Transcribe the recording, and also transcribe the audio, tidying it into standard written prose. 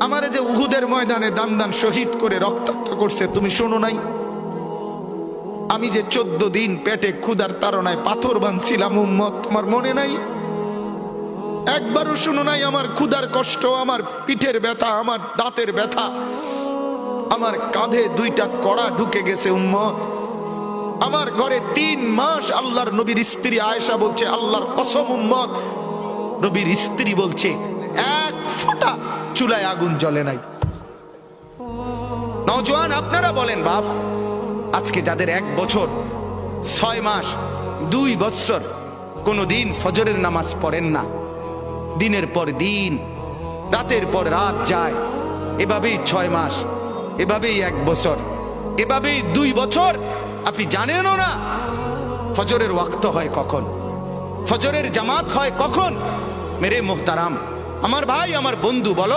আমারে যে উহুদের ময়দানে দান দান শহীদ করে রক্তাক্ত করছে তুমি শোনো নাই? আমি যে 14 দিন পেটে ক্ষুধার তাড়নায় পাথর বাঁধছিলাম উম্মত, তোমার মনে নাই? একবারও শুনো নাই আমার ক্ষুধার কষ্ট, আমার পিঠের ব্যথা, আমার দাঁতের ব্যথা, আমার কাঁধে 2টা কড়া ঢুকে গেছে উম্মত। আমার ঘরে 3 মাস আল্লাহর নবীর স্ত্রী আয়েশা বলছে, আল্লাহর কসম উম্মত, নবীর স্ত্রী বলছে এক ফোঁটা চুলায় আগুন জ্বলে নাই। নওজোয়ান আপনারা বলেন বাপ, আজকে যাদের 1 বছর 6 মাস 2 বছর কোনদিন ফজরের নামাজ পড়েন না, দিনের পর দিন রাতের পর রাত যায়, এভাবেই 6 মাস, এভাবেই 1 বছর, এভাবেই 2 বছর, আপনি জানেনও না ফজরের ওয়াক্ত হয় কখন, ফজরের জামাত হয় কখন। মেরে মুহতারাম, আমার ভাই, আমার বন্ধু, বলো